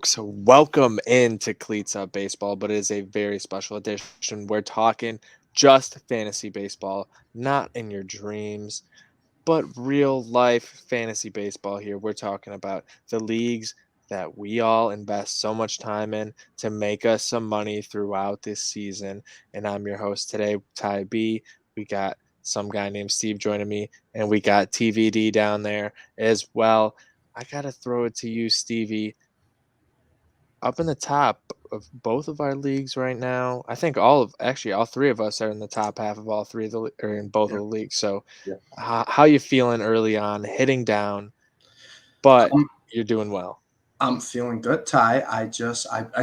folks, welcome into Cleats Up Baseball, but it is a very special edition. We're talking just fantasy baseball, not in your dreams, but real life fantasy baseball here. We're talking about the leagues that we all invest so much time in to make us some money throughout this season. And I'm your host today, Ty B. We got some guy named Steve joining me, and we got TVD down there as well. I got to throw it to you, Stevie. Up in the top of both of our leagues right now. I think all three of us are in the top half of all three of or in both of Yeah, the leagues. So, yeah. how you feeling early on, hitting down, but I'm you're doing well? I'm feeling good, Ty. I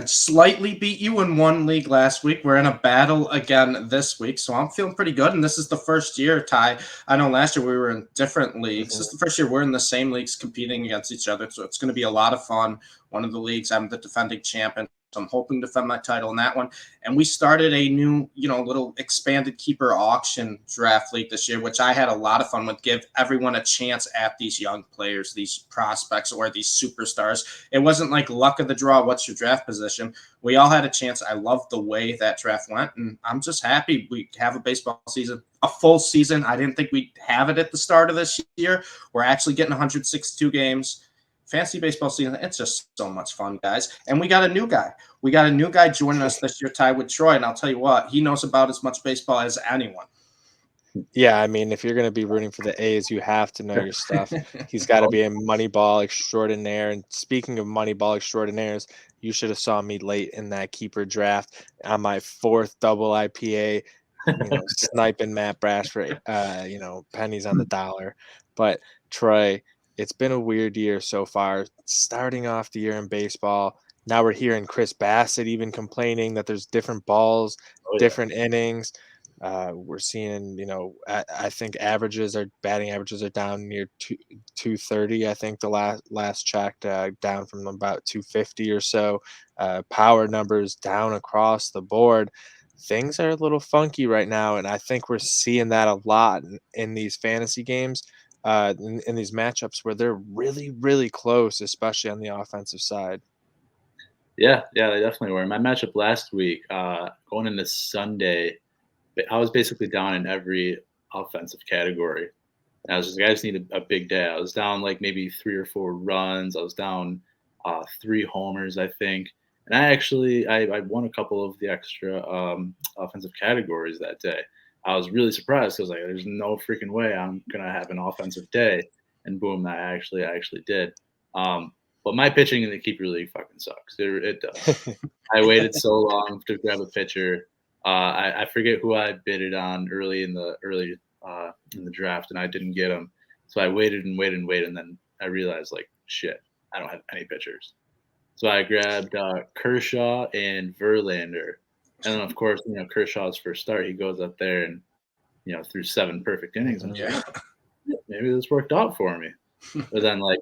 slightly beat you in one league last week. We're in a battle again this week, so I'm feeling pretty good. And this is the first year, Ty. I know last year we were in different leagues. This is the first year we're in the same leagues competing against each other, so it's going to be a lot of fun. One of the leagues, I'm the defending champion. So I'm hoping to defend my title in that one. And we started a new, little expanded keeper auction draft league this year, which I had a lot of fun with. Give everyone a chance at these young players, these prospects, or these superstars. It wasn't like luck of the draw. What's your draft position? We all had a chance. I love the way that draft went, and I'm just happy we have a baseball season, a full season. I didn't think we'd have it at the start of this year. We're actually getting 162 games. Fantasy baseball season, it's just so much fun, guys. And we got a new guy. We got a new guy joining us this year, tied with Troy. And I'll tell you what, he knows about as much baseball as anyone. Yeah, I mean, if you're going to be rooting for the A's, you have to know your stuff. He's got to be a Moneyball extraordinaire. And speaking of Moneyball extraordinaires, you should have saw me late in that keeper draft on my fourth double IPA. Sniping Matt Brash for pennies on the dollar. But Troy, it's been a weird year so far. Starting off the year in baseball, now we're hearing Chris Bassett even complaining that there's different balls, Oh, yeah. different innings. We're seeing, I think batting averages are down near 230. I think the last checked, down from about 250 or so. Power numbers down across the board. Things are a little funky right now, and I think we're seeing that a lot in these fantasy games, in these matchups where they're really, really close, especially on the offensive side. Yeah, they definitely were. My matchup last week, going into Sunday, I was basically down in every offensive category. And I was just like, I just need a big day. I was down like maybe 3 or 4 runs. I was down 3 homers, I think. And I won a couple of the extra offensive categories that day. I was really surprised because like, there's no freaking way I'm gonna have an offensive day. And boom, I actually did. But my pitching in the keeper league fucking sucks. It does. I waited so long to grab a pitcher. I forget who I bidded on early in the draft, and I didn't get him. So I waited and waited and waited, and then I realized like shit, I don't have any pitchers. So I grabbed Kershaw and Verlander, and then of course Kershaw's first start, he goes up there and threw 7 perfect innings. I'm just Yeah. like, maybe this worked out for me. But then like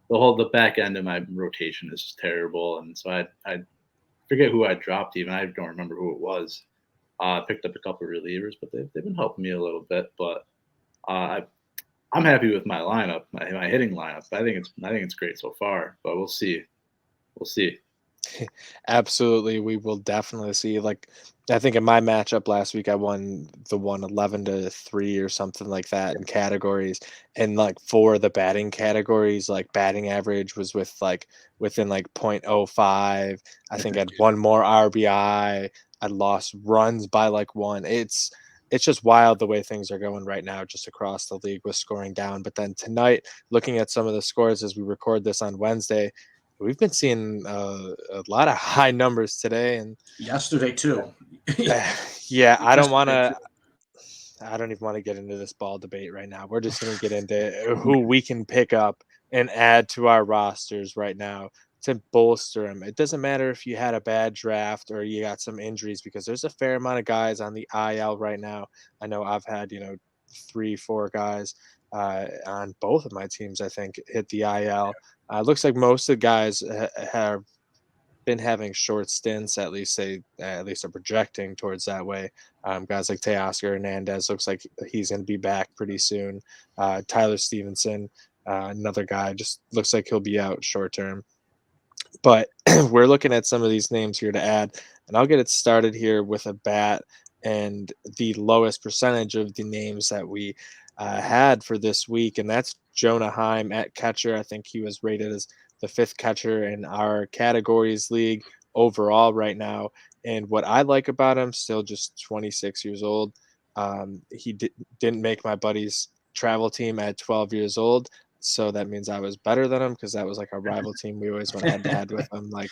the back end of my rotation is just terrible, and so I forget who I dropped even. I don't remember who it was. I picked up a couple of relievers, but they've been helping me a little bit. But I'm happy with my lineup, my hitting lineup. I think it's great so far. But we'll see. We'll see. Absolutely, we will definitely see. Like, I think in my matchup last week, I won the one 11-3 or something like that in categories, and like for the batting categories, like batting average was within like .05. I think I'd one more RBI. I lost runs by like one. It's just wild the way things are going right now, just across the league with scoring down. But then tonight, looking at some of the scores as we record this on Wednesday, we've been seeing a lot of high numbers today, and Yesterday, too. yeah, I don't want Yesterday, to. I don't even want to get into this ball debate right now. We're just going to get into who we can pick up and add to our rosters right now to bolster them. It doesn't matter if you had a bad draft or you got some injuries, because there's a fair amount of guys on the IL right now. I know I've had 3, 4 guys on both of my teams, I think, hit the IL. Looks like most of the guys have been having short stints. At least are projecting towards that way. Guys like Teoscar Hernandez looks like he's going to be back pretty soon. Tyler Stevenson, another guy, just looks like he'll be out short term. But we're looking at some of these names here to add, and I'll get it started here with a bat and the lowest percentage of the names that we had for this week, and that's Jonah Heim at catcher. I think he was rated as the fifth catcher in our categories league overall right now. And what I like about him, still just 26 years old. Didn't make my buddy's travel team at 12 years old, so that means I was better than him because that was like a rival team. We always went head to head with him. Like,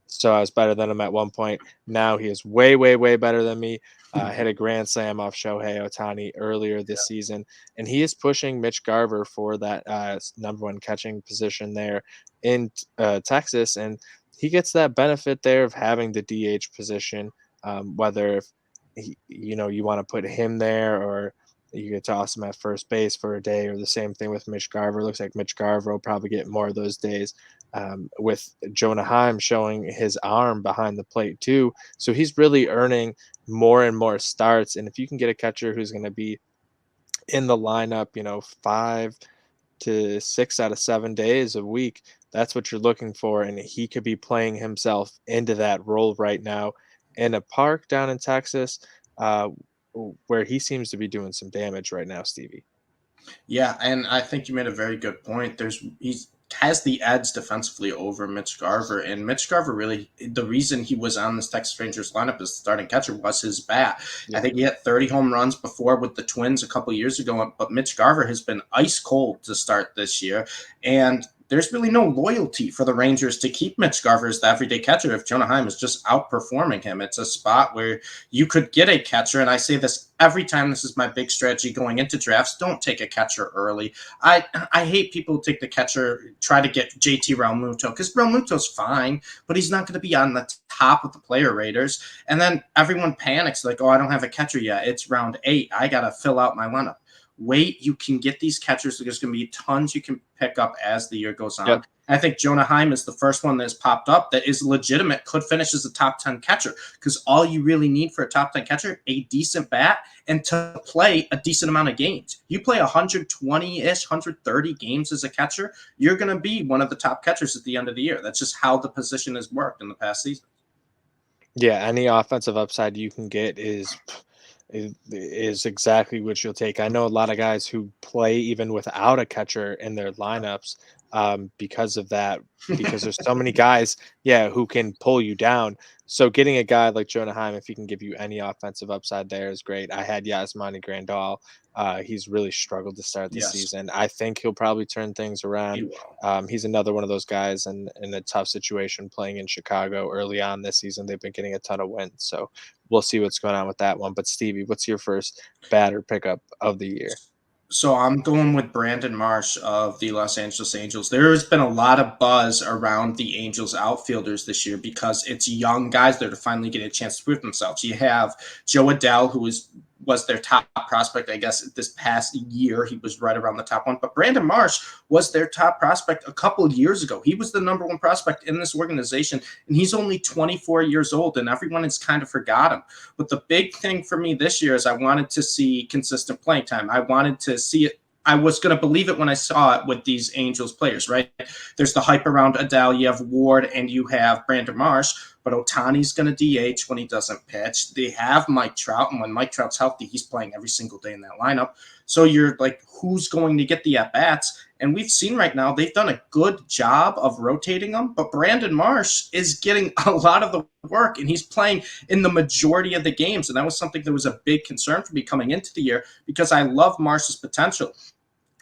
so I was better than him at one point. Now he is way, way, way better than me. Hit a grand slam off Shohei Ohtani earlier this season, and he is pushing Mitch Garver for that number one catching position there in Texas, and he gets that benefit there of having the DH position. Whether if you want to put him there or you could toss him at first base for a day, or the same thing with Mitch Garver. Looks like Mitch Garver will probably get more of those days, with Jonah Heim showing his arm behind the plate too. So he's really earning more and more starts. And if you can get a catcher who's going to be in the lineup, 5 to 6 out of 7 days a week, that's what you're looking for. And he could be playing himself into that role right now in a park down in Texas, where he seems to be doing some damage right now, Stevie. Yeah, and I think you made a very good point. He's has the edge defensively over Mitch Garver, and Mitch Garver really, the reason he was on this Texas Rangers lineup as starting catcher was his bat. Yeah. I think he had 30 home runs before with the Twins a couple years ago, but Mitch Garver has been ice cold to start this year, and there's really no loyalty for the Rangers to keep Mitch Garver as the everyday catcher if Jonah Heim is just outperforming him. It's a spot where you could get a catcher, and I say this every time. This is my big strategy going into drafts. Don't take a catcher early. I hate people who take the catcher, try to get JT Realmuto, because Realmuto's fine, but he's not going to be on the top of the player raters. And then everyone panics like, oh, I don't have a catcher yet. It's round 8. I got to fill out my lineup. Wait, you can get these catchers. There's going to be tons you can pick up as the year goes on. Yep. I think Jonah Heim is the first one that has popped up that is legitimate, could finish as a top 10 catcher, because all you really need for a top 10 catcher, a decent bat, and to play a decent amount of games. You play 120-ish, 130 games as a catcher, you're going to be one of the top catchers at the end of the year. That's just how the position has worked in the past season. Yeah, any offensive upside you can get is exactly what you'll take. I know a lot of guys who play even without a catcher in their lineups, because of that, because there's so many guys, who can pull you down. So getting a guy like Jonah Heim, if he can give you any offensive upside there, is great. I had Yasmani Grandahl. He's really struggled to start the season. I think he'll probably turn things around. He's another one of those guys in a tough situation playing in Chicago early on this season. They've been getting a ton of wins. So we'll see what's going on with that one. But Stevie, what's your first batter pickup of the year? So I'm going with Brandon Marsh of the Los Angeles Angels. There has been a lot of buzz around the Angels outfielders this year because it's young guys that are finally getting a chance to prove themselves. You have Joe Adell, who was their top prospect, I guess, this past year. He was right around the top one. But Brandon Marsh was their top prospect a couple of years ago. He was the number one prospect in this organization, and he's only 24 years old, and everyone has kind of forgot him. But the big thing for me this year is I wanted to see consistent playing time. I wanted to see it. I was going to believe it when I saw it with these Angels players, right? There's the hype around Adele. You have Ward and you have Brandon Marsh, but Ohtani's going to DH when he doesn't pitch. They have Mike Trout, and when Mike Trout's healthy, he's playing every single day in that lineup. So you're like, who's going to get the at-bats? And we've seen right now they've done a good job of rotating them, but Brandon Marsh is getting a lot of the work, and he's playing in the majority of the games. And that was something that was a big concern for me coming into the year because I love Marsh's potential.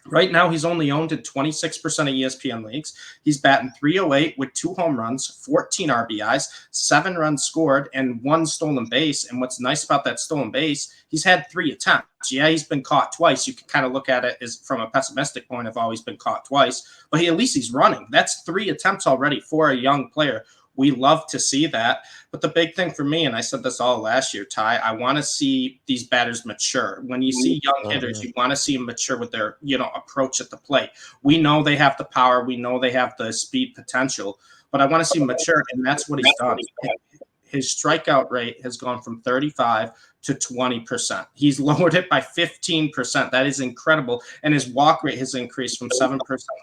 Right now, he's only owned in 26% of ESPN leagues. He's batting .308 with 2 home runs, 14 RBIs, 7 runs scored, and 1 stolen base. And what's nice about that stolen base, he's had 3 attempts. Yeah, he's been caught twice. You can kind of look at it as from a pessimistic point of always been caught twice. But at least he's running. That's 3 attempts already for a young player. We love to see that. But the big thing for me, and I said this all last year, Ty, I want to see these batters mature. When you see young hitters, you want to see them mature with their, approach at the plate. We know they have the power. We know they have the speed potential. But I want to see them mature, and that's what he's done. His strikeout rate has gone from 35 to 20%. He's lowered it by 15%. That is incredible. And his walk rate has increased from 7%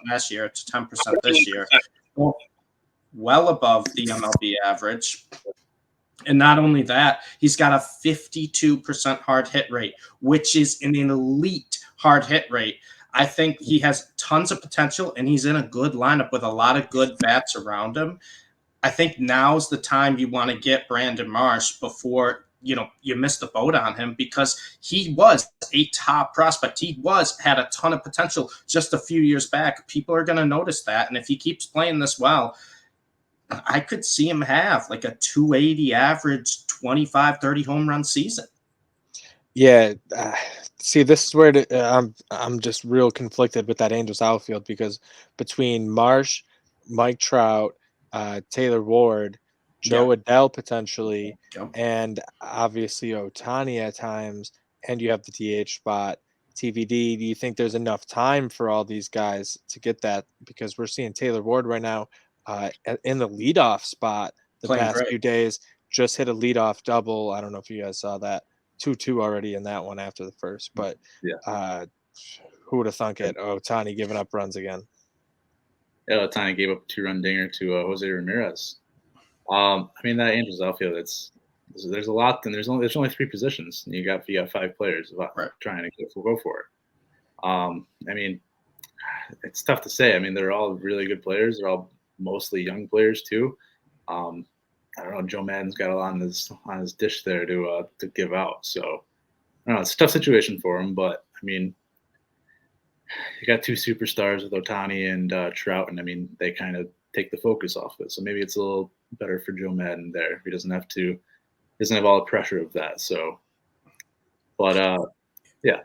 last year to 10% this year. Well, well above the MLB average. And not only that, he's got a 52% hard hit rate, which is an elite hard hit rate. I think he has tons of potential, and he's in a good lineup with a lot of good bats around him. I think now's the time you want to get Brandon Marsh before you miss the boat on him, because he was a top prospect. He had a ton of potential just a few years back. People are going to notice that, and if he keeps playing this well, I could see him have like a 280 average, 25, 30 home run season. Yeah, see, this is where I'm just real conflicted with that Angels outfield, because between Marsh, Mike Trout, Taylor Ward, Joe Adele potentially, Yep. and obviously Ohtani at times, and you have the DH spot, TVD. Do you think there's enough time for all these guys to get that? Because we're seeing Taylor Ward right now in the leadoff spot the Playing past great. few days, just hit a leadoff double. I don't know if you guys saw that. 2-2 already in that one after the first, but who would have thunk it? Ohtani giving up runs again. Yeah, Ohtani gave up a 2-run dinger to Jose Ramirez. I mean, that Angels outfield, there's a lot, and there's only 3 positions. And you got 5 players trying to go for it. I mean, it's tough to say. I mean, they're all really good players. They're all mostly young players too. I don't know. Joe Madden's got a lot on his dish there to give out. So I don't know. It's a tough situation for him, but I mean, you got 2 superstars with Ohtani and Trout, and I mean, they kind of take the focus off it. So maybe it's a little better for Joe Madden there. He doesn't have all the pressure of that. So, but yeah.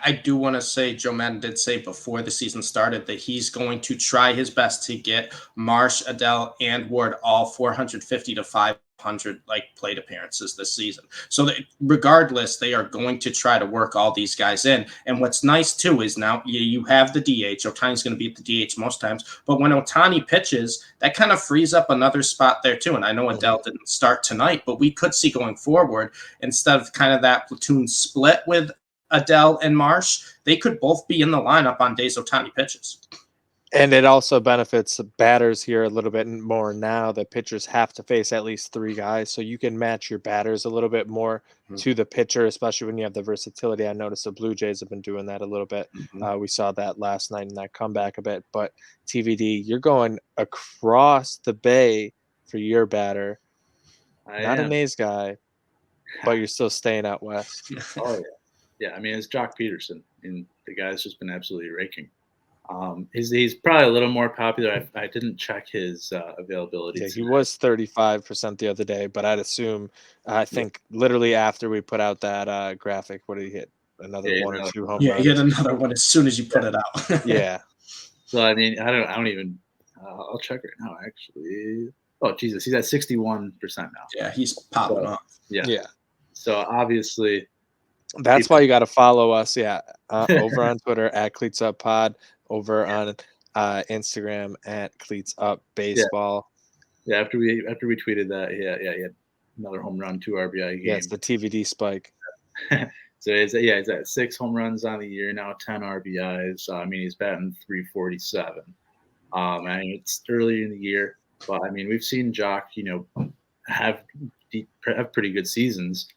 I do want to say Joe Madden did say before the season started that he's going to try his best to get Marsh, Adele, and Ward all 450 to 500 plate appearances this season. So that regardless, they are going to try to work all these guys in. And what's nice too is now you have the DH. Ohtani's going to be at the DH most times, but when Ohtani pitches, that kind of frees up another spot there too. And I know Adele didn't start tonight, but we could see going forward, instead of kind of that platoon split with Adele and Marsh, they could both be in the lineup on days Ohtani pitches. And it also benefits batters here a little bit more now that pitchers have to face at least 3 guys. So you can match your batters a little bit more to the pitcher, especially when you have the versatility. I noticed the Blue Jays have been doing that a little bit. We saw that last night in that comeback a bit. But TVD, you're going across the bay for your batter. Not an A's guy, but you're still staying out west. Oh, yeah. Yeah, I mean, it's Jock Peterson, and the guy's just been absolutely raking. He's probably a little more popular. I didn't check his availability. Yeah, he was 35% the other day, but I'd assume, I think literally after we put out that graphic, what did he hit? Another 1 or 2 home runs? Yeah, he hit another one as soon as you put it out. Yeah. So, I mean, I don't even I'll check right now, actually. Oh, Jesus, he's at 61% now. Yeah, he's popping off. Yeah. So, obviously, that's why you got to follow us. Over on Twitter at Cleats Up Pod, over on Instagram at Cleats Up Baseball. Yeah, after we tweeted that, he had another home run, 2 RBI game. Yeah, it's the TVD spike. So he's at 6 home runs on the year now, 10 RBIs. I mean, he's batting .347. I mean, it's early in the year, but I mean, we've seen Jock, have pretty good seasons,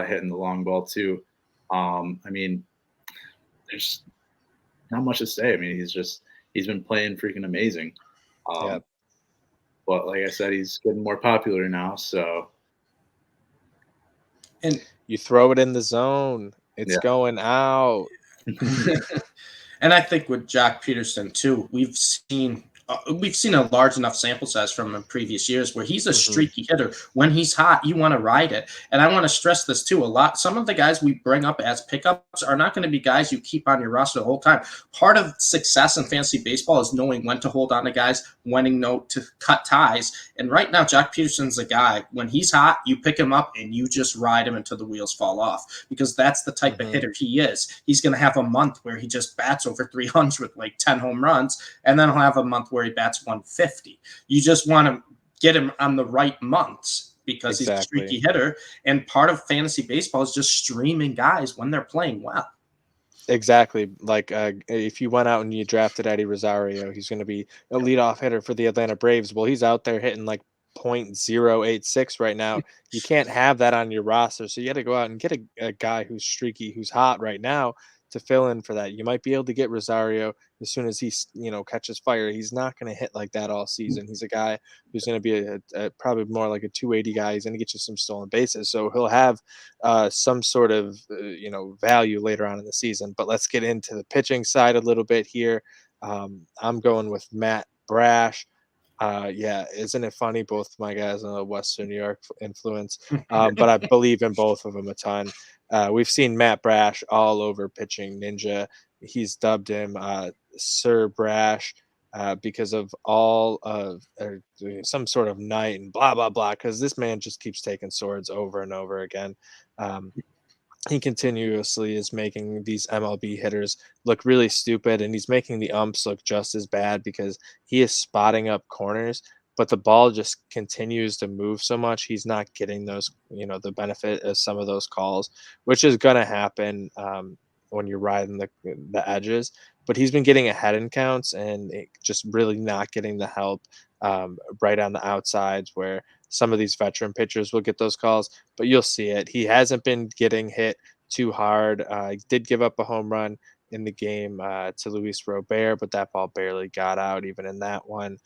hitting the long ball too. I mean, there's not much to say. I mean, he's been playing freaking amazing. But like I said, he's getting more popular now. So, and you throw it in the zone, it's going out. And I think with Jock Peterson too, we've seen a large enough sample size from him in previous years where he's a streaky hitter. When he's hot, you want to ride it. And I want to stress this too. Some of the guys we bring up as pickups are not going to be guys you keep on your roster the whole time. Part of success in fantasy baseball is knowing when to hold on to guys, when to cut ties. And right now, Jock Peterson's a guy, when he's hot, you pick him up and you just ride him until the wheels fall off, because that's the type of hitter he is. He's going to have a month where he just bats over 300 with 10 home runs, and then he'll have a month where he bats 150. You just want to get him on the right months, because he's a streaky hitter. And part of fantasy baseball is just streaming guys when they're playing well. Exactly. Like, if you went out and you drafted Eddie Rosario, he's going to be a leadoff hitter for the Atlanta Braves. Well, he's out there hitting like .086 right now. You can't have that on your roster. So you got to go out and get a guy who's streaky, who's hot right now to fill in for that. You might be able to get Rosario as soon as catches fire. He's not going to hit like that all season. He's a guy who's going to be probably more like a 280 guy. He's going to get you some stolen bases. So he'll have some sort of value later on in the season. But let's get into the pitching side a little bit here. I'm going with Matt Brash. Yeah, isn't it funny? Both my guys on the Western New York influence, but I believe in both of them a ton. We've seen Matt Brash all over Pitching Ninja. He's dubbed him Sir Brash because of all of some sort of night and blah blah blah. Because this man just keeps taking swords over and over again. Um, he continuously is making these MLB hitters look really stupid, and he's making the umps look just as bad because he is spotting up corners, but the ball just continues to move so much. He's not getting those, the benefit of some of those calls, which is going to happen when you're riding the edges. But he's been getting ahead in counts and just really not getting the help right on the outsides where some of these veteran pitchers will get those calls, but you'll see it. He hasn't been getting hit too hard. He did give up a home run in the game to Luis Robert, but that ball barely got out even in that one.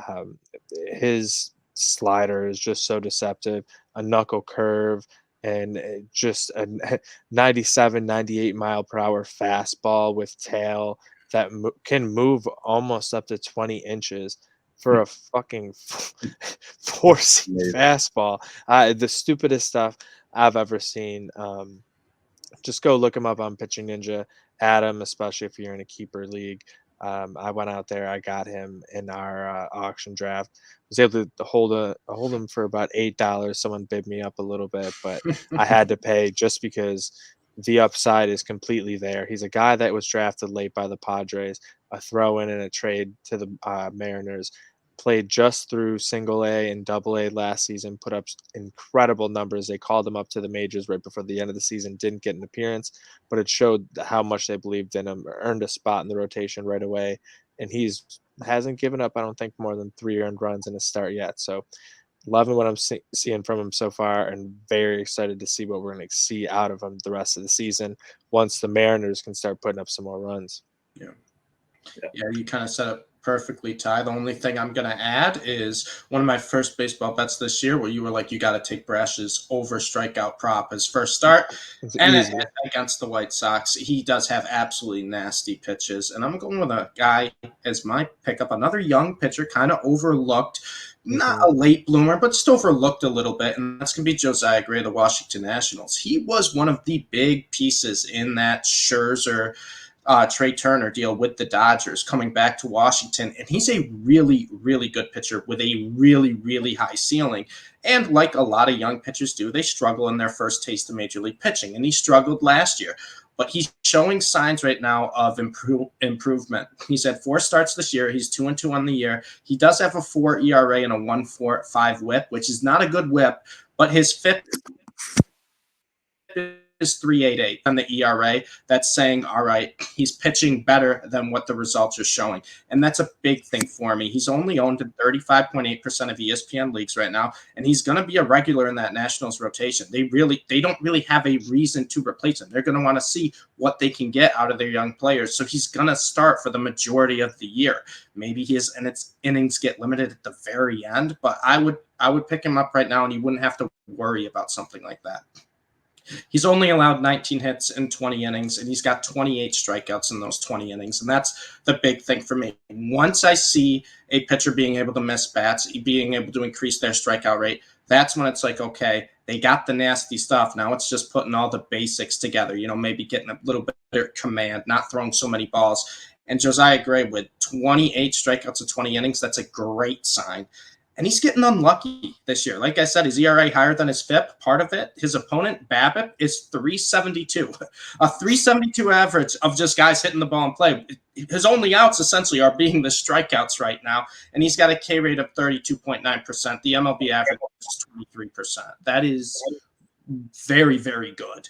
Um, his slider is just so deceptive, a knuckle curve, and just a 97, 98 mile per hour fastball with tail that can move almost up to 20 inches for a fucking four-seam fastball. The stupidest stuff I've ever seen. Just go look him up on Pitching Ninja. Adam, especially if you're in a keeper league. I went out there. I got him in our auction draft. Was able to hold him for about $8. Someone bid me up a little bit, but I had to pay just because the upside is completely there. He's a guy that was drafted late by the Padres, a throw in a trade to the Mariners. Played just through single A and double A last season, put up incredible numbers. They called him up to the majors right before the end of the season, didn't get an appearance, but it showed how much they believed in him, earned a spot in the rotation right away. And he's hasn't given up, I don't think, more than 3 earned runs in a start yet. So loving what I'm seeing from him so far and very excited to see what we're going to see out of him the rest of the season once the Mariners can start putting up some more runs. Yeah, you kind of set up perfectly, Ty. The only thing I'm going to add is one of my first baseball bets this year where you were like, you got to take Brash's over strikeout prop his first start. And against the White Sox, he does have absolutely nasty pitches. And I'm going with a guy as my pickup, another young pitcher, kind of overlooked. Not a late bloomer, but still overlooked a little bit, and that's going to be Josiah Gray, the Washington Nationals. He was one of the big pieces in that Scherzer Trey Turner deal with the Dodgers coming back to Washington. And he's a really, really good pitcher with a really, really high ceiling. And like a lot of young pitchers do, they struggle in their first taste of major league pitching. And he struggled last year. But he's showing signs right now of improvement. He's had 4 starts this year. He's 2-2 on the year. He does have a 4 ERA and a 1.45 WHIP, which is not a good WHIP, but his FIP is 3.88 on the ERA. That's saying, all right, he's pitching better than what the results are showing. And that's a big thing for me. He's only owned in 35.8% of ESPN leagues right now, and he's going to be a regular in that Nationals rotation. They don't really have a reason to replace him. They're going to want to see what they can get out of their young players. So he's going to start for the majority of the year. Maybe his innings get limited at the very end, but I would pick him up right now, and you wouldn't have to worry about something like that. He's only allowed 19 hits in 20 innings, and he's got 28 strikeouts in those 20 innings, and that's the big thing for me. Once I see a pitcher being able to miss bats, being able to increase their strikeout rate, that's when it's like, okay, they got the nasty stuff. Now it's just putting all the basics together, maybe getting a little bit better command, not throwing so many balls. And Josiah Gray with 28 strikeouts in 20 innings, that's a great sign. And he's getting unlucky this year. Like I said, his ERA higher than his FIP. Part of it, his opponent, BABIP, is 3.72. A 3.72 average of just guys hitting the ball in play. His only outs essentially are being the strikeouts right now. And he's got a K rate of 32.9%. The MLB average is 23%. That is very, very good.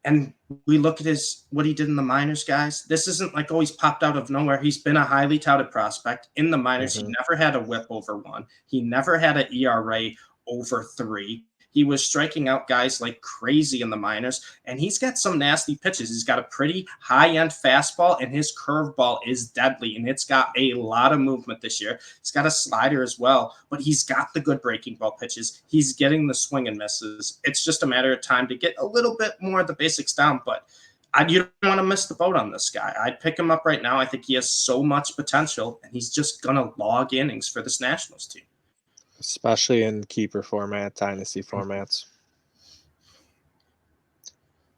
And we look at what he did in the minors, guys. This isn't like, oh, he's popped out of nowhere. He's been a highly touted prospect in the minors. He never had a whip over 1. He never had an ERA over 3. He was striking out guys like crazy in the minors, and he's got some nasty pitches. He's got a pretty high-end fastball, and his curveball is deadly, and it's got a lot of movement this year. He's got a slider as well, but he's got the good breaking ball pitches. He's getting the swing and misses. It's just a matter of time to get a little bit more of the basics down, but you don't want to miss the boat on this guy. I'd pick him up right now. I think he has so much potential, and he's just going to log innings for this Nationals team. Especially in keeper format, dynasty formats.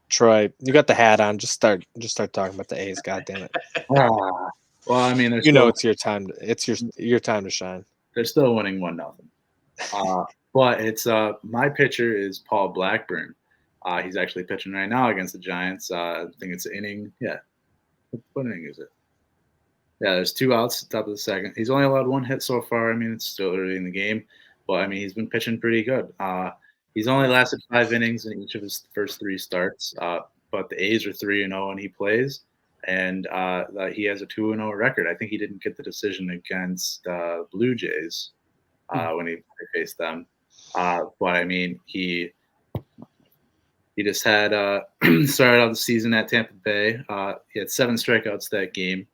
Troy, you got the hat on. Just start talking about the A's. God damn it! Well, I mean, it's your time. It's your time to shine. They're still winning 1-0. But it's my pitcher is Paul Blackburn. He's actually pitching right now against the Giants. I think it's an inning. Yeah, what inning is it? Yeah, there's 2 outs at the top of the second. He's only allowed 1 hit so far. I mean, it's still early in the game, but I mean, he's been pitching pretty good. He's only lasted 5 innings in each of his first 3 starts, but the A's are 3-0 when he plays, and he has a 2-0 record. I think he didn't get the decision against Blue Jays when he faced them, but I mean, he just had started out the season at Tampa Bay. He had 7 strikeouts that game.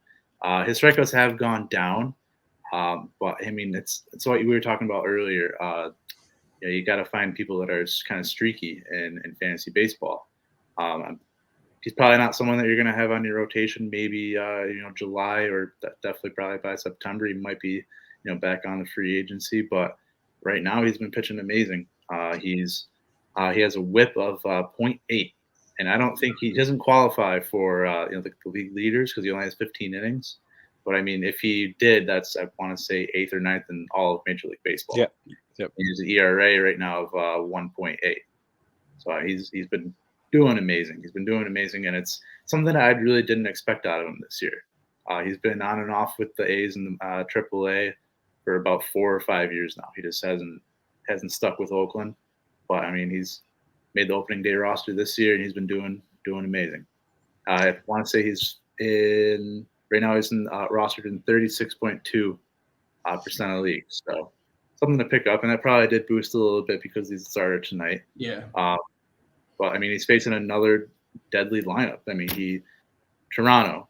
His strikeouts have gone down, but I mean, it's what we were talking about earlier. You got to find people that are kind of streaky in fantasy baseball. He's probably not someone that you're going to have on your rotation. Maybe July, or definitely probably by September he might be back on the free agency. But right now he's been pitching amazing. He has a WHIP of 0.8. And I don't think he doesn't qualify for the league leaders because he only has 15 innings. But I mean, if he did, that's, I want to say, 8th or 9th in all of Major League Baseball. Yep. He's an ERA right now of 1.8. So he's been doing amazing. He's been doing amazing, and it's something I really didn't expect out of him this year. He's been on and off with the A's and the AAA for about 4 or 5 years now. He just hasn't stuck with Oakland. But I mean, he's made the opening day roster this year, and he's been doing amazing. I want to say he's rostered in 36.2% of leagues. So something to pick up, and that probably did boost a little bit because he's a starter tonight. Yeah. But I mean, he's facing another deadly lineup. I mean, Toronto,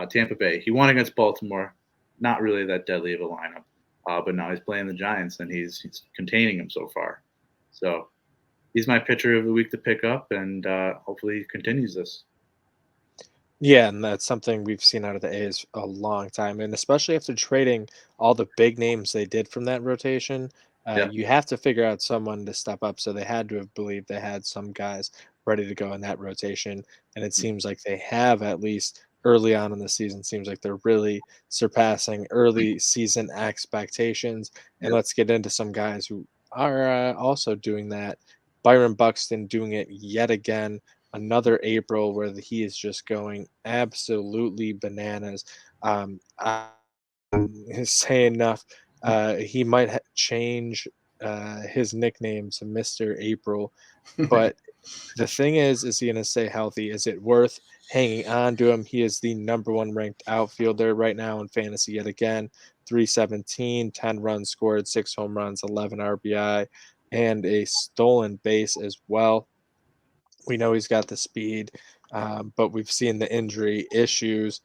Tampa Bay. He won against Baltimore. Not really that deadly of a lineup. But now he's playing the Giants, and he's containing them so far. So he's my pitcher of the week to pick up, and hopefully he continues this. Yeah, and that's something we've seen out of the A's a long time, and especially after trading all the big names they did from that rotation, you have to figure out someone to step up. So they had to have believed they had some guys ready to go in that rotation, and it seems like they have, at least early on in the season. Seems like they're really surpassing early season expectations. And let's get into some guys who are also doing that. Byron Buxton doing it yet again. Another April where he is just going absolutely bananas. I say enough. He might change his nickname to Mr. April, but the thing is he going to stay healthy? Is it worth hanging on to him? He is the #1 ranked outfielder right now in fantasy yet again. 317, 10 runs scored, 6 home runs, 11 RBI, and a stolen base as well. We know he's got the speed, but we've seen the injury issues.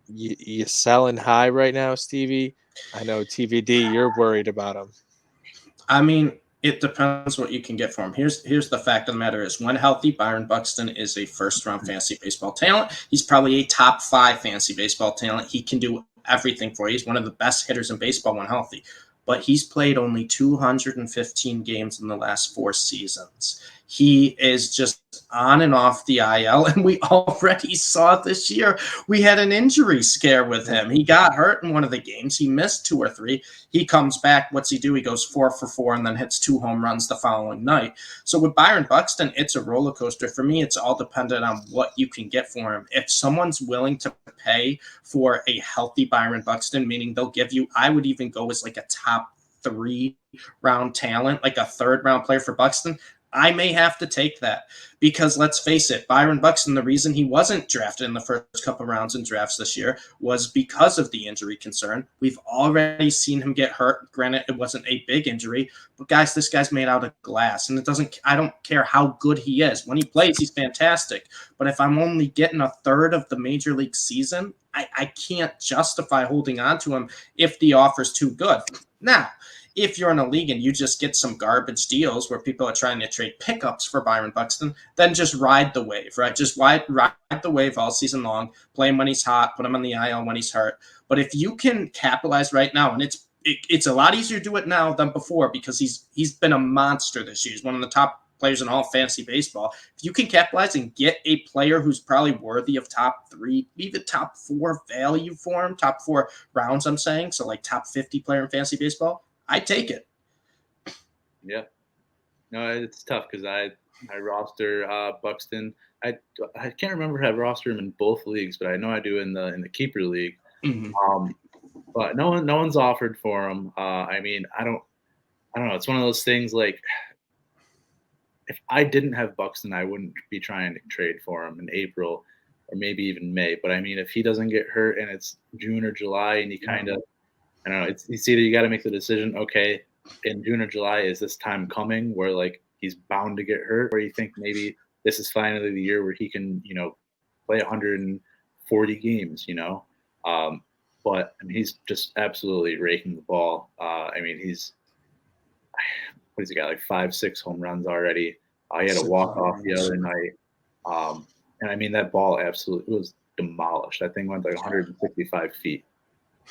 You selling high right now, Stevie? I know TVD, you're worried about him. I mean, it depends what you can get for him. Here's the fact of the matter is, when healthy, Byron Buxton is a first-round fantasy baseball talent. He's probably a top 5 fantasy baseball talent. He can do everything for you. He's one of the best hitters in baseball when healthy. But he's played only 215 games in the last 4 seasons. He is just on and off the IL, and we already saw it this year. We had an injury scare with him. He got hurt in one of the games. He missed 2 or 3. He comes back. What's he do? He goes 4 for 4 and then hits 2 home runs the following night. So with Byron Buxton, it's a roller coaster. For me, it's all dependent on what you can get for him. If someone's willing to pay for a healthy Byron Buxton, meaning they'll give you, I would even go as like a top 3 round talent, like a 3rd round player for Buxton, I may have to take that because let's face it, Byron Buxton, the reason he wasn't drafted in the first couple rounds in drafts this year was because of the injury concern. We've already seen him get hurt. Granted, it wasn't a big injury, but guys, this guy's made out of glass, and I don't care how good he is. When he plays, he's fantastic. But if I'm only getting a third of the major league season, I can't justify holding on to him if the offer's too good. Now, if you're in a league and you just get some garbage deals where people are trying to trade pickups for Byron Buxton, then just ride the wave, right? Just ride the wave all season long, play him when he's hot, put him on the IL when he's hurt. But if you can capitalize right now, and it's a lot easier to do it now than before because he's been a monster this year. He's one of the top players in all fantasy baseball. If you can capitalize and get a player who's probably worthy of top 3, even top 4 value for him, top 4 rounds, I'm saying, so like top 50 player in fantasy baseball, I take it. Yeah. No, it's tough because I roster Buxton. I can't remember if I roster him in both leagues, but I know I do in the keeper league. Mm-hmm. But no one's offered for him. I mean, I don't know. It's one of those things like if I didn't have Buxton, I wouldn't be trying to trade for him in April or maybe even May. But I mean, if he doesn't get hurt and it's June or July and you kind of, I don't know, it's either you got to make the decision, okay, in June or July, is this time coming where like he's bound to get hurt, or you think maybe this is finally the year where he can, play 140 games, but I mean, he's just absolutely raking the ball. I mean, what has he got, like 5-6 home runs already? He had a walk-off the other night. And I mean, that ball absolutely was demolished. That thing went like 165 feet.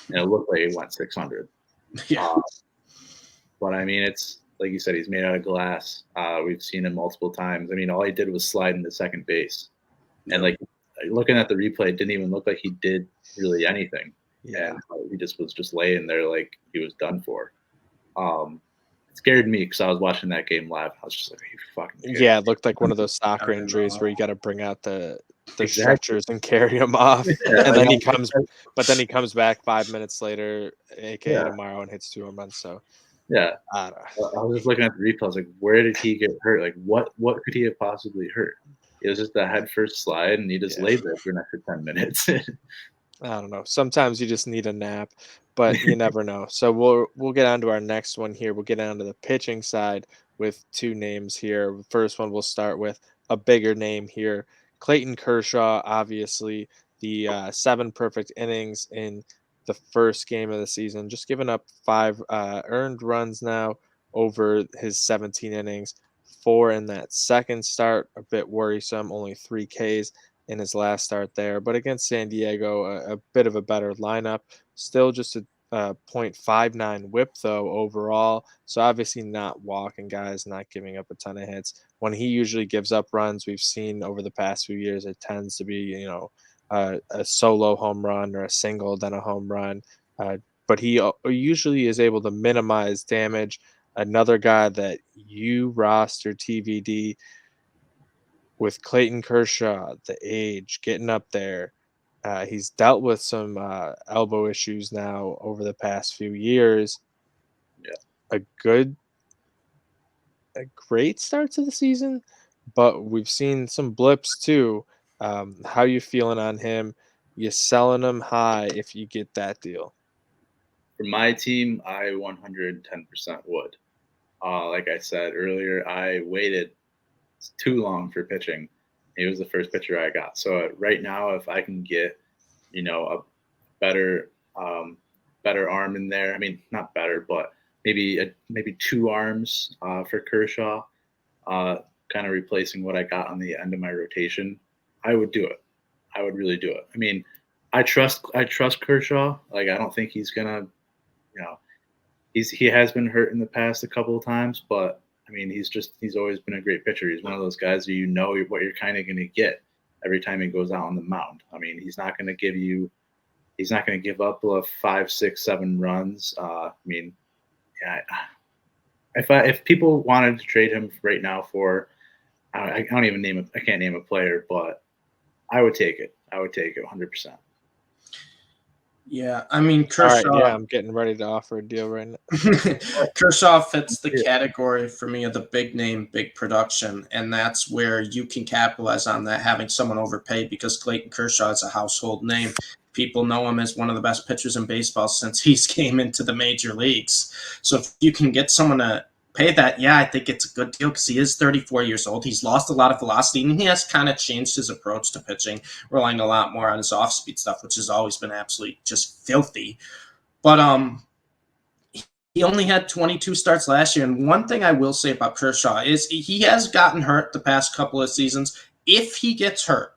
And it looked like it went 600. Yeah. But I mean, it's like you said, he's made out of glass. We've seen him multiple times. I mean, all he did was slide into second base. And like looking at the replay, it didn't even look like he did really anything. Yeah. And he just was just laying there like he was done for. It scared me because I was watching that game live. I was just like, "Are you fucking kidding?" Yeah, it looked like one of those soccer injuries where you got to bring out the stretchers and carry him off, and then he comes back 5 minutes later, aka tomorrow, and hits 2 home runs. So yeah, I was just looking at the replay. I was like, where did he get hurt? Like, what could he have possibly hurt? It was just a head first slide, and he just laid there for an extra 10 minutes. I don't know. Sometimes you just need a nap, but you never know. So we'll get on to our next one here. We'll get on to the pitching side with 2 names here. First one we'll start with a bigger name here. Clayton Kershaw, obviously the 7 perfect innings in the first game of the season, just giving up 5 earned runs now over his 17 innings. 4 in that second start, a bit worrisome, only 3 Ks in his last start there. But against San Diego, a bit of a better lineup. Still just a .59 whip, though, overall. So obviously not walking guys, not giving up a ton of hits. When he usually gives up runs, we've seen over the past few years, it tends to be, a solo home run or a single, then a home run. But he usually is able to minimize damage. Another guy that you roster TVD with Clayton Kershaw, the age getting up there. He's dealt with some elbow issues now over the past few years. Yeah. A great start to the season, but we've seen some blips too. How you feeling on him? You selling him high if you get that deal? For my team, I 110% would. Like I said earlier, I waited too long for pitching. He was the first pitcher I got. So right now, if I can get, a better arm in there. I mean, not better, but maybe 2 arms for Kershaw, kind of replacing what I got on the end of my rotation. I would do it. I would really do it. I mean, I trust Kershaw. Like, I don't think he's gonna, he has been hurt in the past a couple of times, but I mean, he's always been a great pitcher. He's one of those guys who what you're kind of going to get every time he goes out on the mound. I mean, he's not going to give up 5, 6, 7 runs. I mean, yeah, if people wanted to trade him right now for, I can't name a player, but I would take it. I would take it 100%. Yeah, I mean, All right, Kershaw. yeah, I'm getting ready to offer a deal right now. Kershaw fits the Yeah. category for me of the big name, big production, and that's where you can capitalize on that, having someone overpaid, because Clayton Kershaw is a household name. People know him as one of the best pitchers in baseball since he's came into the major leagues. So if you can get someone to pay that, yeah, I think it's a good deal because he is 34 years old. He's lost a lot of velocity, and he has kind of changed his approach to pitching, relying a lot more on his off-speed stuff, which has always been absolutely just filthy. But he only had 22 starts last year. And one thing I will say about Kershaw is he has gotten hurt the past couple of seasons. If he gets hurt,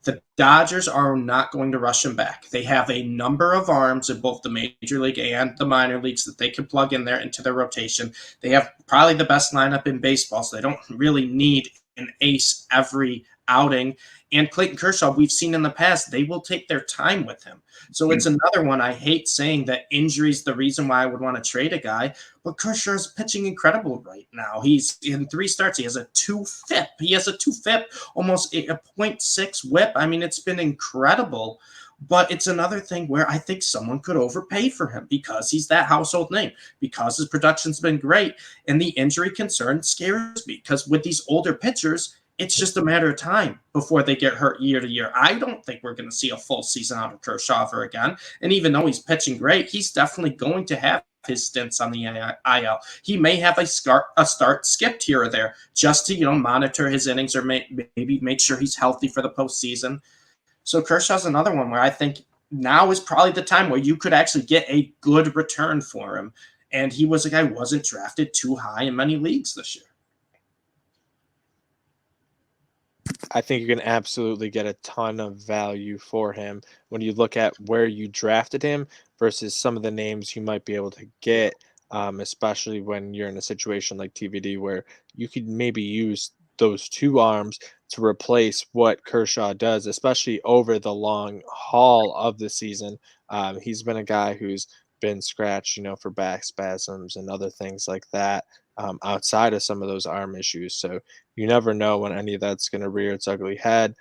the Dodgers are not going to rush him back. They have a number of arms in both the major league and the minor leagues that they can plug in there into their rotation. They have probably the best lineup in baseball, so they don't really need an ace every outing. And Clayton Kershaw, we've seen in the past, they will take their time with him. So it's another one. I hate saying that injury is the reason why I would want to trade a guy, but Kershaw is pitching incredible right now. He's in 3 starts. He has a 2 FIP. He has a 2 FIP, almost a 0.6 whip. I mean, it's been incredible. But it's another thing where I think someone could overpay for him because he's that household name, because his production's been great. And the injury concern scares me because with these older pitchers, it's just a matter of time before they get hurt year to year. I don't think we're going to see a full season out of Kershaw ever again. And even though he's pitching great, he's definitely going to have his stints on the IL. He may have a start skipped here or there just to, monitor his innings or maybe make sure he's healthy for the postseason. So Kershaw's another one where I think now is probably the time where you could actually get a good return for him. And he was a guy who wasn't drafted too high in many leagues this year. I think you can absolutely get a ton of value for him when you look at where you drafted him versus some of the names you might be able to get, especially when you're in a situation like TVD where you could maybe use those 2 arms to replace what Kershaw does, especially over the long haul of the season. He's been a guy who's been scratched, for back spasms and other things like that, outside of some of those arm issues. So you never know when any of that's going to rear its ugly head.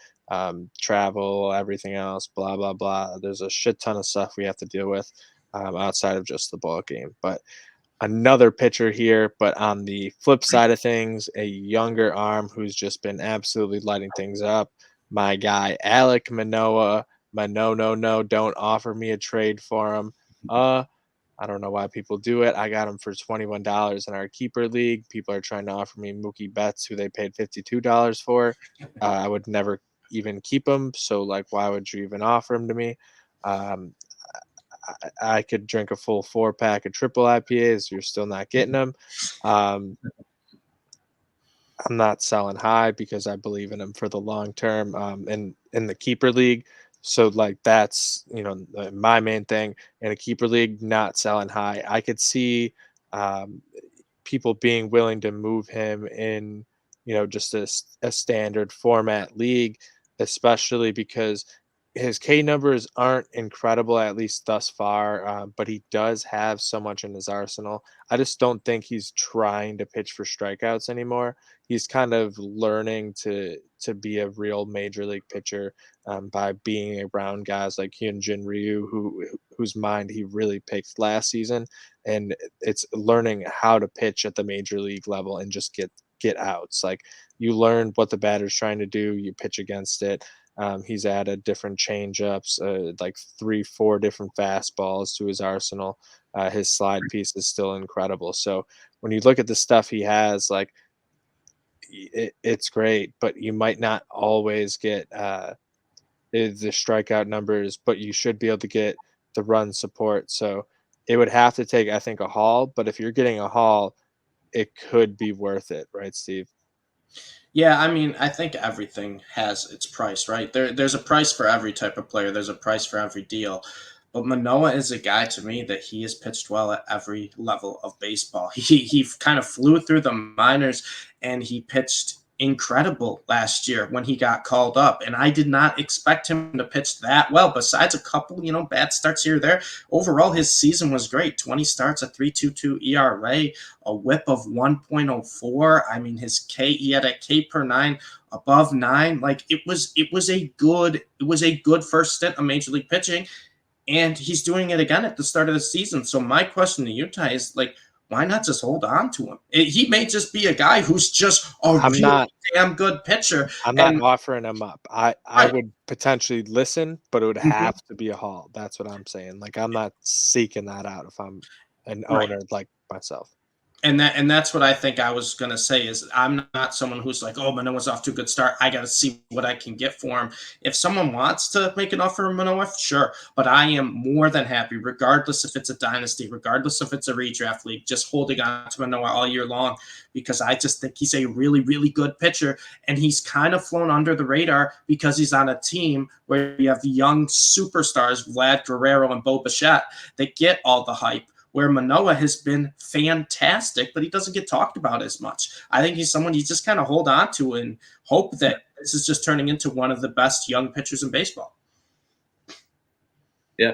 Travel, everything else, blah blah blah. There's a shit ton of stuff we have to deal with, outside of just the ball game. But another pitcher here, but on the flip side of things, a younger arm who's just been absolutely lighting things up. My guy Alec Manoa. No, don't offer me a trade for him. I don't know why people do it. I got him for $21 in our keeper league. People are trying to offer me Mookie Betts, who they paid $52 for. I would never even keep him. So, like, why would you even offer him to me? Um, I could drink a full 4-pack of triple IPAs. You're still not getting them. Um, I'm not selling high because I believe in him for the long term, in the keeper league. So like that's my main thing in a keeper league, not selling high. I could see um, people being willing to move him in, just a standard format league, especially because his K numbers aren't incredible, at least thus far, but he does have so much in his arsenal. I just don't think he's trying to pitch for strikeouts anymore. He's kind of learning to be a real major league pitcher, by being around guys like Hyunjin Ryu, whose mind he really picked last season, and it's learning how to pitch at the major league level and just get outs. Like you learn what the batter's trying to do, you pitch against it. He's added different changeups, like 3, 4 different fastballs to his arsenal. His slide piece is still incredible. So when you look at the stuff he has, like it's great, but you might not always get the strikeout numbers, but you should be able to get the run support. So it would have to take, I think, a haul. But if you're getting a haul, it could be worth it, right, Steve? Yeah, I mean, I think everything has its price, right? There's a price for every type of player. There's a price for every deal. But Manoa is a guy to me that he has pitched well at every level of baseball. He kind of flew through the minors and he pitched incredible last year when he got called up. And I did not expect him to pitch that well, besides a couple, bad starts here or there. Overall, his season was great. 20 starts, a 3.22 ERA, a whip of 1.04. I mean, he had a K per 9 above 9. Like it was a good first stint of major league pitching. and he's doing it again at the start of the season. So my question to Utah is like, why not just hold on to him? He may just be a guy who's just a really damn good pitcher. I'm not offering him up. I would potentially listen, but it would have to be a haul. That's what I'm saying. Like, I'm not seeking that out if I'm an owner like myself. And that's what I think I was going to say is I'm not someone who's like, oh, Manoa's off to a good start. I got to see what I can get for him. If someone wants to make an offer of Manoa, sure. But I am more than happy, regardless if it's a dynasty, regardless if it's a redraft league, just holding on to Manoa all year long, because I just think he's a really, really good pitcher. And he's kind of flown under the radar because he's on a team where you have young superstars, Vlad Guerrero and Bo Bichette, that get all the hype, where Manoa has been fantastic, but he doesn't get talked about as much. I think he's someone you just kind of hold on to and hope that this is just turning into one of the best young pitchers in baseball. Yeah,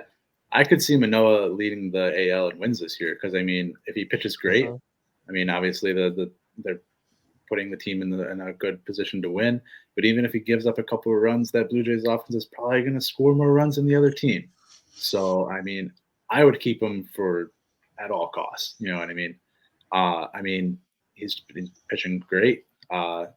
I could see Manoa leading the AL in wins this year because, I mean, if he pitches great, I mean, obviously they're putting the team in a good position to win. But even if he gives up a couple of runs, that Blue Jays offense is probably going to score more runs than the other team. So, I mean, I would keep him at all costs. You know what I mean? I mean, he's pitching great, but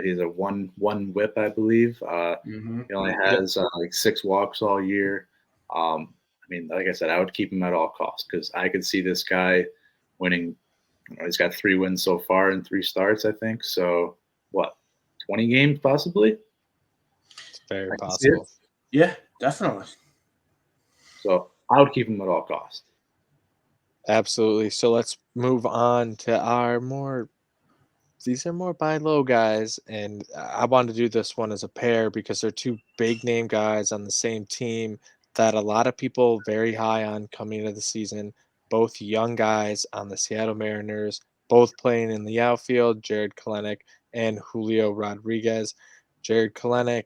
he's a one whip, I believe. He only has like 6 walks all year. I mean, like I said, I would keep him at all costs because I could see this guy winning. He's got 3 wins so far in 3 starts, I think. So, what, 20 games possibly? It's very possible. Yeah, definitely. So I would keep him at all costs. Absolutely. So let's move on to these are more buy low guys. And I wanted to do this one as a pair because they're 2 big name guys on the same team that a lot of people very high on coming into the season. Both young guys on the Seattle Mariners, both playing in the outfield, Jared Kelenic and Julio Rodriguez. Jared Kelenic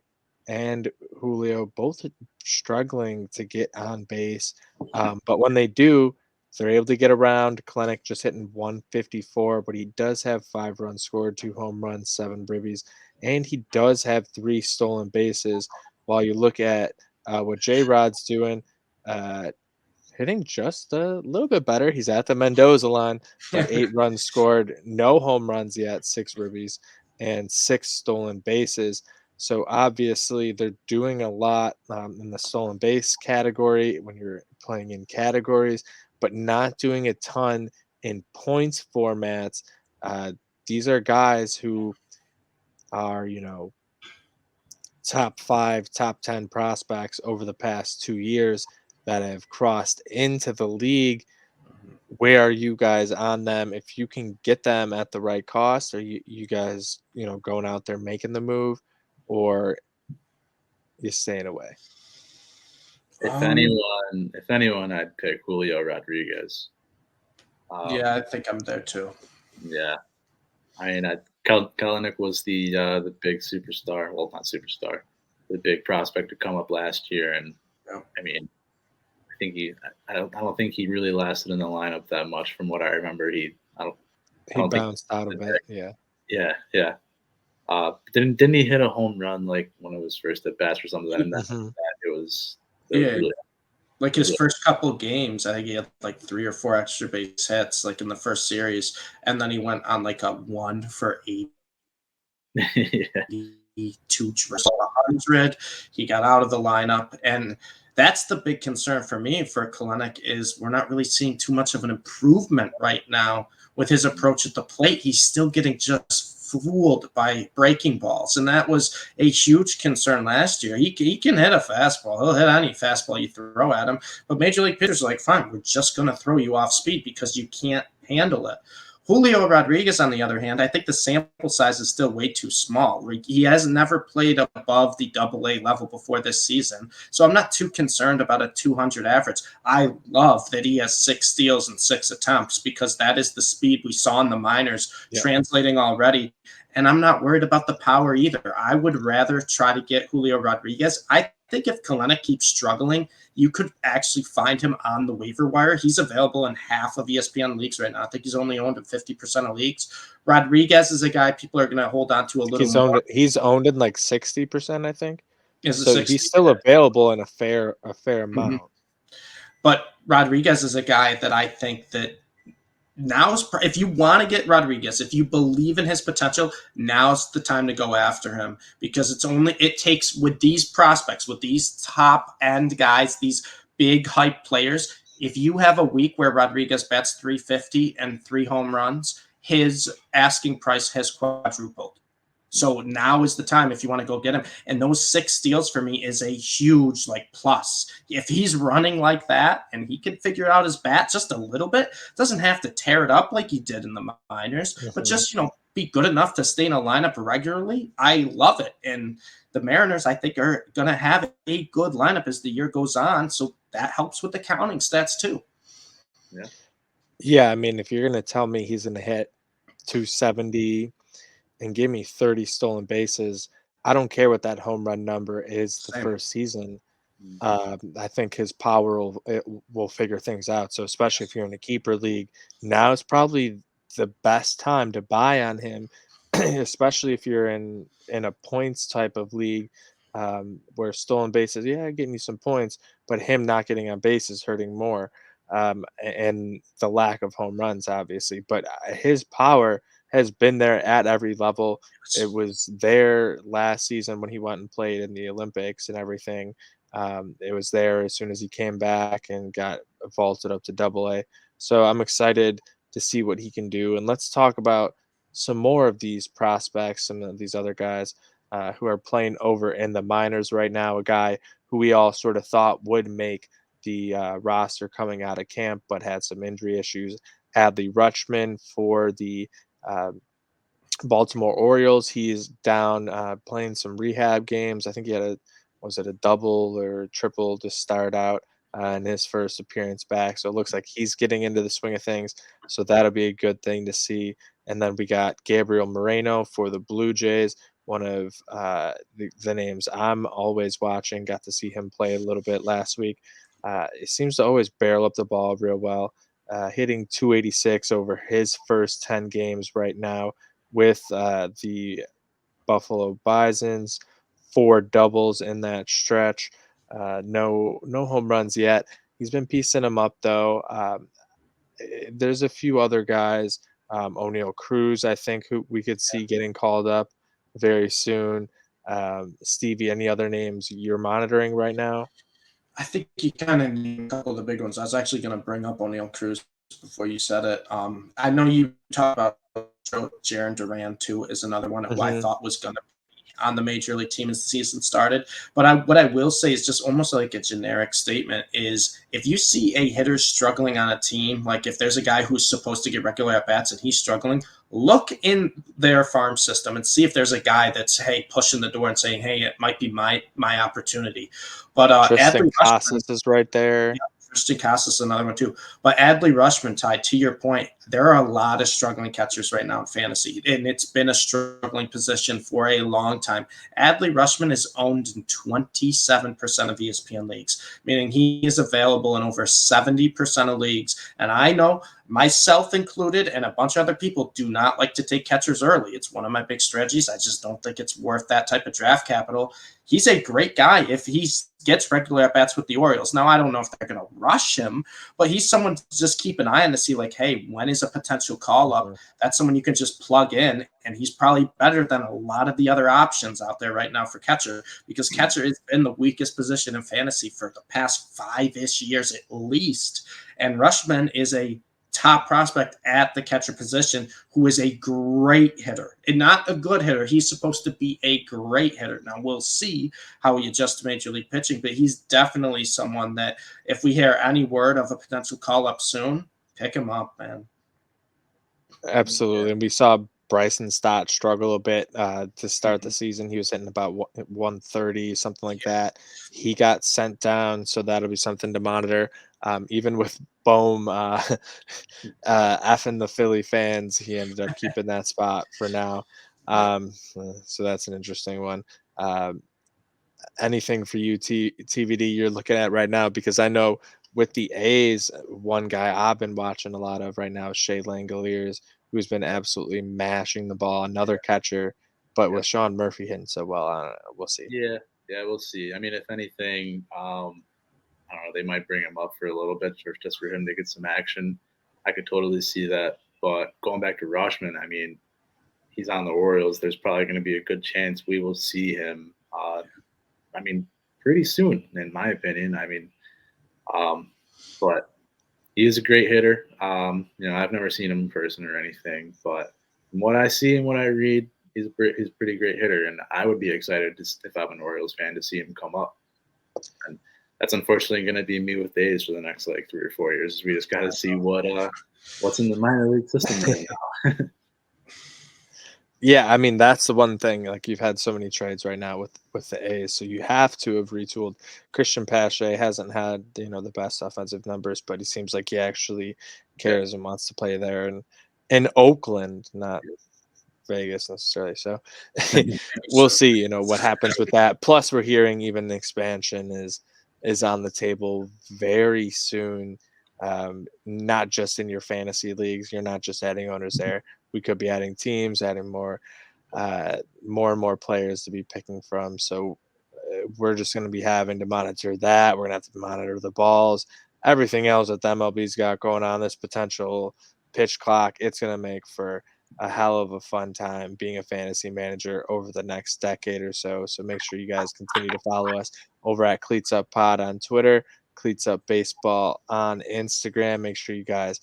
and Julio both struggling to get on base. But when they do, they're able to get around. Kelenic just hitting 154, but he does have 5 runs scored, 2 home runs, 7 ribbies, and he does have 3 stolen bases. While you look at what J-Rod's doing, hitting just a little bit better. He's at the Mendoza line, but 8 runs scored, no home runs yet, 6 ribbies, and 6 stolen bases. So obviously they're doing a lot in the stolen base category when you're playing in categories, but not doing a ton in points formats. These are guys who are, top 5, top 10 prospects over the past 2 years that have crossed into the league. Where are you guys on them? If you can get them at the right cost, are you guys, going out there making the move, or you staying away? If anyone, I'd pick Julio Rodriguez. Yeah, I think I'm there too. Yeah, I mean, Kelenic was the big superstar. Well, not superstar, the big prospect to come up last year, and I mean, I don't think he really lasted in the lineup that much. From what I remember, he bounced out of it. Yeah. Didn't he hit a home run like one of his first at bats or something? And it was really, like his first couple games, I think he had like 3 or 4 extra base hits, like in the first series, and then he went on like a 1 for 8. Yeah. 2 versus 100. He got out of the lineup, and that's the big concern for me for Kelenic is we're not really seeing too much of an improvement right now with his approach at the plate. He's still getting just fooled by breaking balls, and that was a huge concern last year. He can hit a fastball. He'll hit any fastball you throw at him, but Major League pitchers are like, fine, we're just going to throw you off speed because you can't handle it. Julio Rodriguez, on the other hand, I think the sample size is still way too small. He has never played above the AA level before this season, so I'm not too concerned about a 200 average. I love that he has 6 steals and 6 attempts because that is the speed we saw in the minors translating already, and I'm not worried about the power either. I would rather try to get Julio Rodriguez. I think if Kelenic keeps struggling, you could actually find him on the waiver wire. He's available in half of ESPN leagues right now. I think he's only owned in 50% of leagues. Rodriguez is a guy people are going to hold on to a little more. He's owned in like 60%, I think. Is a So he's 60. still available in a fair Mhm. amount. But Rodriguez is a guy that I think that if you want to get Rodriguez, if you believe in his potential, now's the time to go after him, because it takes, with these prospects, with these top end guys, these big hype players, if you have a week where Rodriguez bats 350 and 3 home runs, his asking price has quadrupled. So now is the time if you want to go get him. And those 6 steals for me is a huge plus. If he's running like that and he can figure out his bat just a little bit, doesn't have to tear it up like he did in the minors, but Mhm. just be good enough to stay in a lineup regularly. I love it. And the Mariners, I think, are going to have a good lineup as the year goes on. So that helps with the counting stats too. Yeah. Yeah, I mean, if you're gonna tell me he's gonna hit 270 and give me 30 stolen bases, I don't care what that home run number is the Same. first season. Mm. I think his power will figure things out. So especially if Yes. you're in a keeper league, now is probably the best time to buy on him, especially if you're in a points type of league, where stolen bases, yeah, getting you some points, but him not getting on base is hurting more. And the lack of home runs, obviously, but his power has been there at every level. It was there last season when he went and played in the Olympics and everything. It was there as soon as he came back and got vaulted up to AA. So I'm excited to see what he can do. And let's talk about some more of these prospects, some of these other guys who are playing over in the minors right now. A guy who we all sort of thought would make the roster coming out of camp, but had some injury issues. Adley Rushman for the uh, Baltimore Orioles. He's down playing some rehab games. I think he had was it a double or triple to start out in his first appearance back. So it looks like he's getting into the swing of things. So that'll be a good thing to see. And then we got Gabriel Moreno for the Blue Jays, one of the names I'm always watching. Got to see him play a little bit last week. He seems to always barrel up the ball real well. Hitting 286 over his first 10 games right now with the Buffalo Bisons, 4 doubles in that stretch. No home runs yet. He's been piecing them up though. There's a few other guys, O'Neill Cruz, I think, who we could see getting called up very soon. Stevie, any other names you're monitoring right now? I think you kind of need a couple of the big ones. I was actually going to bring up O'Neill Cruz before you said it. I know you talked about Jaron Duran too, is another one who I Hmm. thought was going to on the major league team as the season started. But what I will say is just almost like a generic statement is if you see a hitter struggling on a team, like if there's a guy who's supposed to get regular at bats and he's struggling, look in their farm system and see if there's a guy that's pushing the door and saying, hey, it might be my opportunity. But Tristan Adley Rushman, Casas is right there. Christian Casas, another one too. But Adley Rushman, Ty, to your point, there are a lot of struggling catchers right now in fantasy, and it's been a struggling position for a long time. Adley Rushman is owned in 27% of ESPN leagues, meaning he is available in over 70% of leagues. And I know, myself included, and a bunch of other people do not like to take catchers early. It's one of my big strategies. I just don't think it's worth that type of draft capital. He's a great guy if he gets regular at bats with the Orioles. Now, I don't know if they're going to rush him, but he's someone to just keep an eye on to see, like, hey, when is a potential call up? Mhm. That's someone you can just plug in, and he's probably better than a lot of the other options out there right now for catcher, because catcher has been the weakest position in fantasy for the past 5-ish years at least. And Rushman is a top prospect at the catcher position who is a great hitter and not a good hitter. He's supposed to be a great hitter. Now we'll see how he adjusts to major league pitching, but he's definitely someone that if we hear any word of a potential call up soon, pick him up, man. Absolutely, and we saw Bryson Stott struggle a bit to start the Mhm. season. He was hitting about 130, something like Yeah. that. He got sent down, so that'll be something to monitor. Even with Bohm effing the Philly fans, he ended up keeping that spot for now. Yeah. So that's an interesting one. Um, Anything for you, TVD, you're looking at right now? Because I know with the A's, one guy I've been watching a lot of right now is Shea Langoliers, who's been absolutely mashing the ball. Another catcher, but Yeah. with Sean Murphy hitting so well, I don't know. We'll see. Yeah. Yeah, we'll see. I mean, if anything, I don't know, they might bring him up for a little bit just for him to get some action. I could totally see that. But going back to Rushman, I mean, he's on the Orioles. There's probably going to be a good chance we will see him. I mean, pretty soon, in my opinion. I mean, um, but he is a great hitter. I've never seen him in person or anything, but from what I see and what I read, he's a pretty great hitter, and I would be excited if I'm an Orioles fan to see him come up. And that's unfortunately going to be me with the A's for the next like 3 or 4 years. We just got to see what's in the minor league system right now. Yeah, I mean that's the one thing. Like you've had so many trades right now with the A's, so you have to have retooled. Christian Pache hasn't had the best offensive numbers, but he seems like he actually cares and wants to play there, and in Oakland, not Vegas necessarily. So we'll see. What happens with that. Plus, we're hearing even the expansion is on the table very soon. Not just in your fantasy leagues. You're not just adding owners there. We could be adding teams, adding more and more players to be picking from. So we're just going to be having to monitor that. We're going to have to monitor the balls, everything else that the MLB's got going on. This potential pitch clock. It's going to make for a hell of a fun time being a fantasy manager over the next decade or so. So make sure you guys continue to follow us over at Cleats Up Pod on Twitter, Cleats Up Baseball on Instagram. Make sure you guys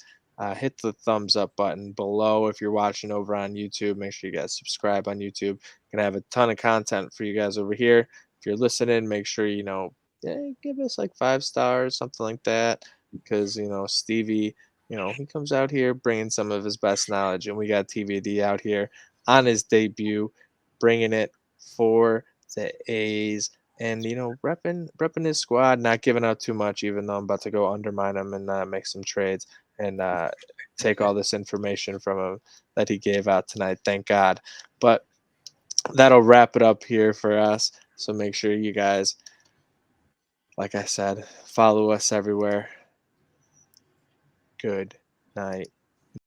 hit the thumbs up button below if you're watching over on YouTube. Make sure you guys subscribe on YouTube. Gonna have a ton of content for you guys over here. If you're listening, make sure give us like 5 stars, something like that, because Stevie, he comes out here bringing some of his best knowledge, and we got TVD out here on his debut, bringing it for the A's. And repping his squad, not giving out too much, even though I'm about to go undermine him and make some trades and take all this information from him that he gave out tonight. Thank God. But that'll wrap it up here for us. So make sure you guys, like I said, follow us everywhere. Good night.